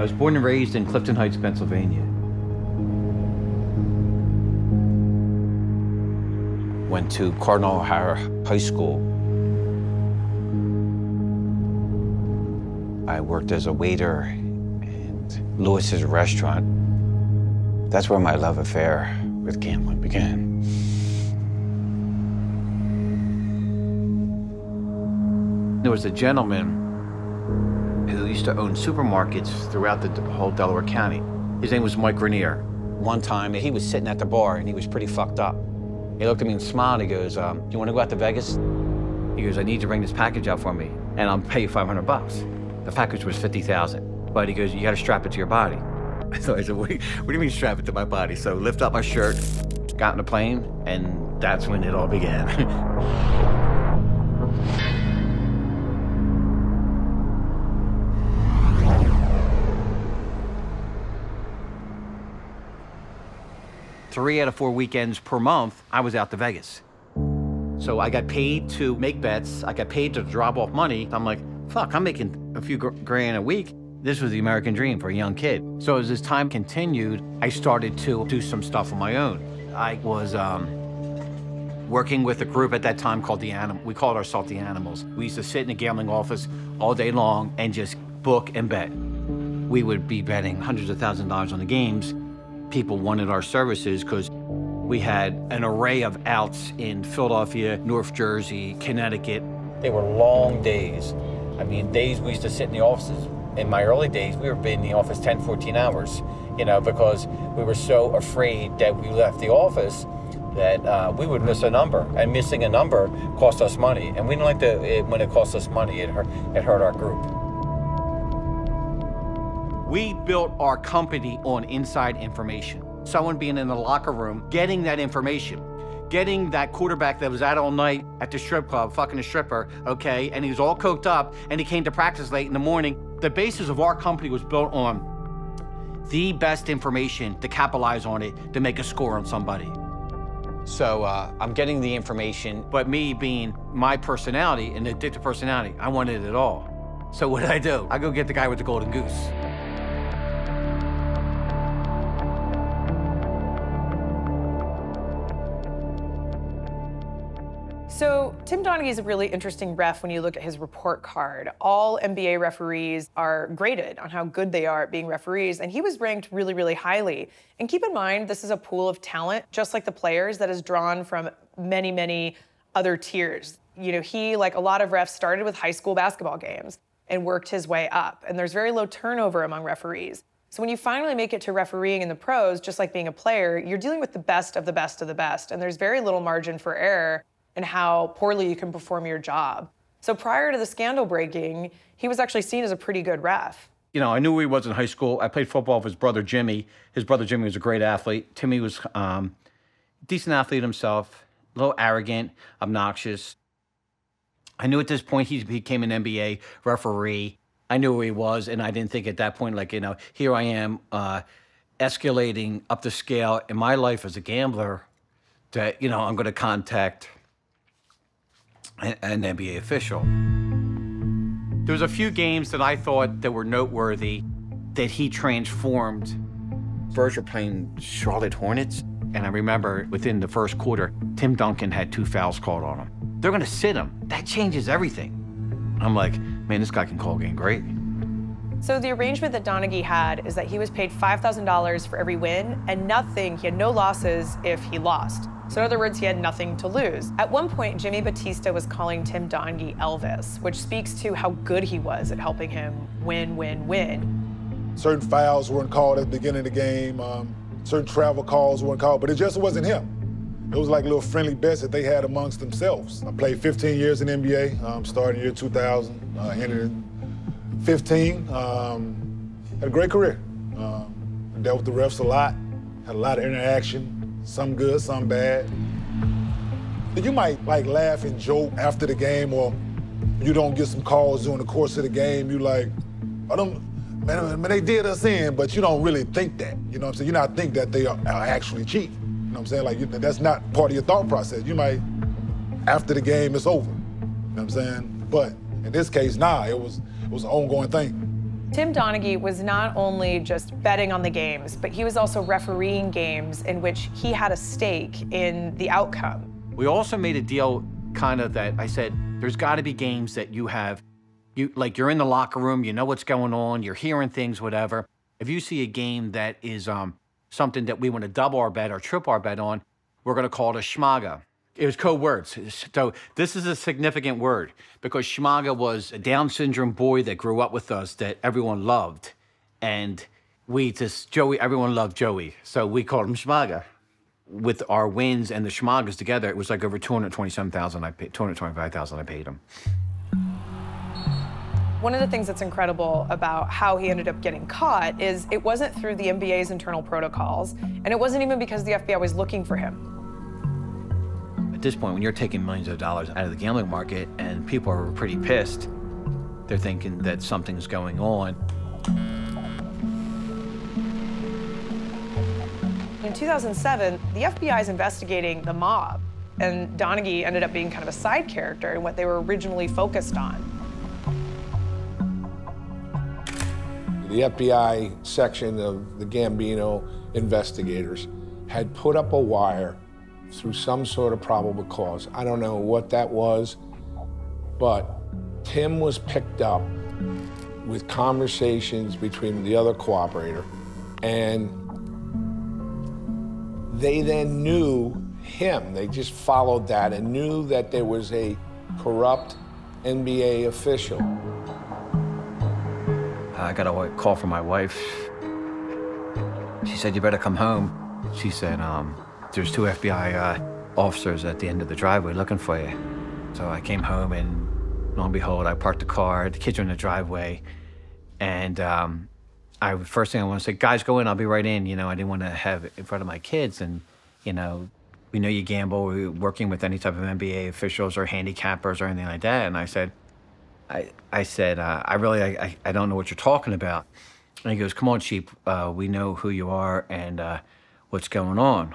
was born and raised in Clifton Heights, Pennsylvania. Went to Cardinal O'Hara High School. I worked as a waiter in Lewis's restaurant. That's where my love affair with gambling began. There was a gentleman who used to own supermarkets throughout the whole Delaware County. His name was Mike Rainier. One time, he was sitting at the bar and he was pretty fucked up. He looked at me and smiled. He goes, you want to go out to Vegas? He goes, I need you to bring this package out for me and I'll pay you 500 bucks. The package was 50,000. But he goes, you got to strap it to your body. So I said, what do you mean strap it to my body? So lift up my shirt, got in the plane, and that's when it all began. 3 out of 4 weekends per month, I was out to Vegas. So I got paid to make bets. I got paid to drop off money. I'm like, fuck, I'm making a few grand a week. This was the American dream for a young kid. So as this time continued, I started to do some stuff on my own. I was working with a group at that time called we called ourselves the Animals. We used to sit in a gambling office all day long and just book and bet. We would be betting hundreds of thousands of dollars on the games. People wanted our services because we had an array of outs in Philadelphia, North Jersey, Connecticut. They were long days. I mean, days we used to sit in the offices. In my early days, we were in the office 10, 14 hours, because we were so afraid that we left the office that we would miss a number, and missing a number cost us money. And we didn't like when it cost us money, it hurt our group. We built our company on inside information. Someone being in the locker room, getting that information, getting that quarterback that was out all night at the strip club, fucking a stripper, okay, and he was all coked up, and he came to practice late in the morning. The basis of our company was built on the best information to capitalize on it, to make a score on somebody. So I'm getting the information, but me being my personality, an addictive personality, I wanted it all. So what did I do? I go get the guy with the golden goose. So Tim Donaghy is a really interesting ref when you look at his report card. All NBA referees are graded on how good they are at being referees, and he was ranked really, really highly. And keep in mind, this is a pool of talent, just like the players, that is drawn from many, many other tiers. He, like a lot of refs, started with high school basketball games and worked his way up. And there's very low turnover among referees. So when you finally make it to refereeing in the pros, just like being a player, you're dealing with the best of the best of the best, and there's very little margin for error and how poorly you can perform your job. So prior to the scandal breaking, he was actually seen as a pretty good ref. I knew who he was in high school. I played football with his brother, Jimmy. His brother, Jimmy, was a great athlete. Timmy was a decent athlete himself, a little arrogant, obnoxious. I knew at this point he became an NBA referee. I knew who he was, and I didn't think at that point, here I am escalating up the scale in my life as a gambler that, I'm gonna contact an NBA official. There was a few games that I thought that were noteworthy that he transformed. Spurs were playing Charlotte Hornets, and I remember within the first quarter, Tim Duncan had 2 fouls called on him. They're gonna sit him. That changes everything. I'm like, man, this guy can call a game great. So the arrangement that Donaghy had is that he was paid $5,000 for every win and nothing, he had no losses if he lost. So in other words, he had nothing to lose. At one point, Jimmy Battista was calling Tim Donaghy Elvis, which speaks to how good he was at helping him win, win, win. Certain fouls weren't called at the beginning of the game, certain travel calls weren't called, but it just wasn't him. It was like little friendly bets that they had amongst themselves. I played 15 years in the NBA, starting year 2000, ended in 15. Had a great career. Dealt with the refs a lot, had a lot of interaction. Some good, some bad. You might laugh and joke after the game, or you don't get some calls during the course of the game. You like, man, they did us in, but you don't really think that. You know what I'm saying? You not think that they are actually cheating. You know what I'm saying? Like, that's not part of your thought process. You might, after the game, it's over. You know what I'm saying? But in this case, nah, it was an ongoing thing. Tim Donaghy was not only just betting on the games, but he was also refereeing games in which he had a stake in the outcome. We also made a deal kind of that I said, there's got to be games that you have, like you're in the locker room, you know what's going on, you're hearing things, whatever. If you see a game that is something that we want to double our bet or triple our bet on, we're going to call it a schmaga. It was code words. So this is a significant word because schmaga was a Down syndrome boy that grew up with us that everyone loved. And everyone loved Joey. So we called him schmaga. With our wins and the schmagas together, it was like over $225,000 I paid him. One of the things that's incredible about how he ended up getting caught is it wasn't through the NBA's internal protocols, and it wasn't even because the FBI was looking for him. At this point, when you're taking millions of dollars out of the gambling market and people are pretty pissed, they're thinking that something's going on. In 2007, the FBI is investigating the mob, and Donaghy ended up being kind of a side character in what they were originally focused on. The FBI section of the Gambino investigators had put up a wire through some sort of probable cause. I don't know what that was, but Tim was picked up with conversations between the other cooperator, and they then knew him. They just followed that and knew that there was a corrupt NBA official. I got a call from my wife. She said, you better come home. She said, there's 2 FBI officers at the end of the driveway looking for you. So I came home and lo and behold, I parked the car, the kids are in the driveway. And first thing I want to say, guys, go in, I'll be right in. You know, I didn't want to have it in front of my kids. And, you know, we know you gamble, we're working with any type of NBA officials or handicappers or anything like that. And I said, I don't know what you're talking about. And he goes, come on, Chief, we know who you are and what's going on.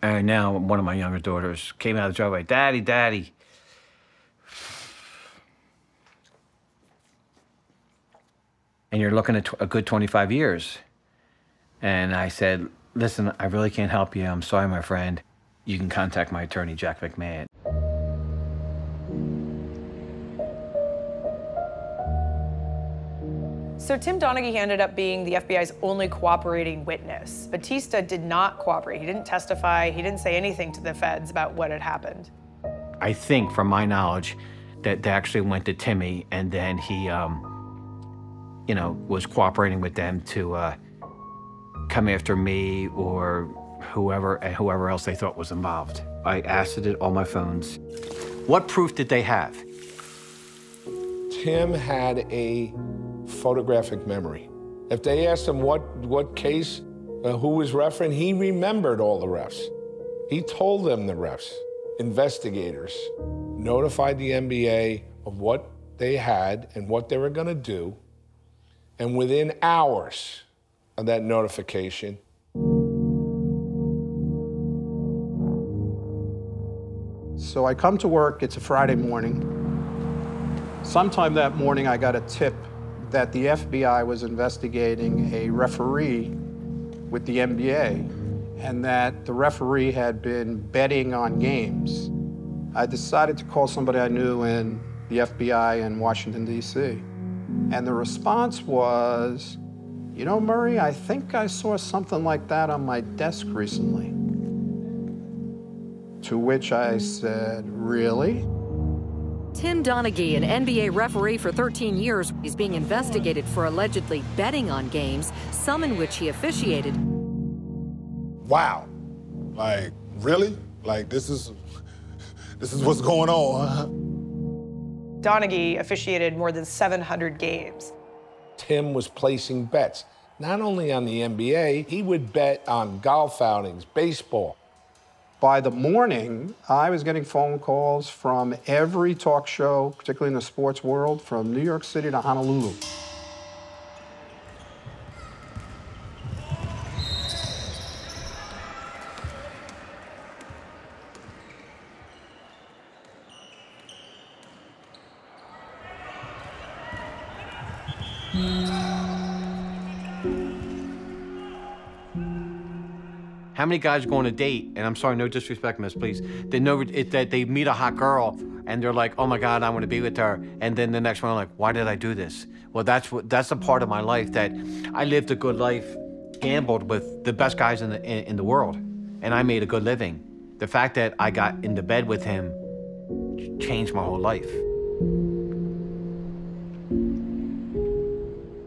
And now one of my younger daughters came out of the driveway, Daddy, Daddy. And you're looking at a good 25 years. And I said, listen, I really can't help you. I'm sorry, my friend. You can contact my attorney, Jack McMahon. So Tim Donaghy ended up being the FBI's only cooperating witness. Battista did not cooperate. He didn't testify. He didn't say anything to the feds about what had happened. I think, from my knowledge, that they actually went to Timmy, and then he, you know, was cooperating with them to come after me or whoever else they thought was involved. I asked it on my phones. What proof did they have? Tim had a photographic memory. If they asked him what case, who was refereeing, he remembered all the refs. He told them the refs. Investigators notified the NBA of what they had and what they were going to do, and within hours of that notification, so I come to work, it's a Friday morning. Sometime that morning, I got a tip that the FBI was investigating a referee with the NBA, and that the referee had been betting on games. I decided to call somebody I knew in the FBI in Washington, D.C. And the response was, you know, Murray, I think I saw something like that on my desk recently. To which I said, really? Tim Donaghy, an NBA referee for 13 years, is being investigated for allegedly betting on games, some in which he officiated. Wow. Like, really? Like, this is what's going on, huh? Donaghy officiated more than 700 games. Tim was placing bets, not only on the NBA, he would bet on golf outings, baseball. By the morning, I was getting phone calls from every talk show, particularly in the sports world, from New York City to Honolulu. How many guys go on a date, and I'm sorry, no disrespect, miss, please, they know that they meet a hot girl, and they're like, oh my God, I want to be with her, and then the next one, like, why did I do this? Well, that's a part of my life that I lived a good life, gambled with the best guys in the world, and I made a good living. The fact that I got into bed with him changed my whole life.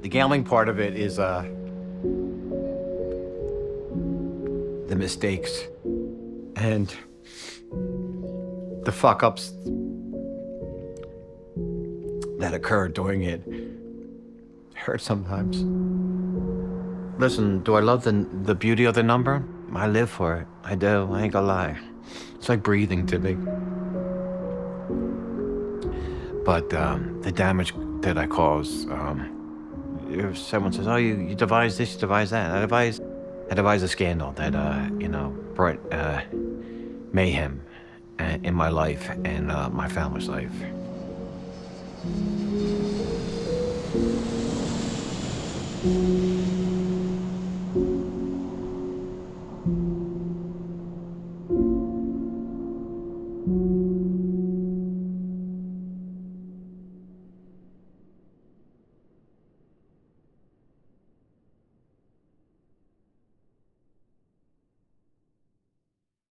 The gambling part of it is the mistakes and the fuck-ups that occurred during it. Hurt sometimes. Listen, do I love the beauty of the number? I live for it. I do. I ain't gonna lie. It's like breathing to me. But the damage that I caused, if someone says, oh, you devised this, you devised that. I devised a scandal that, you know, brought mayhem in my life and my family's life.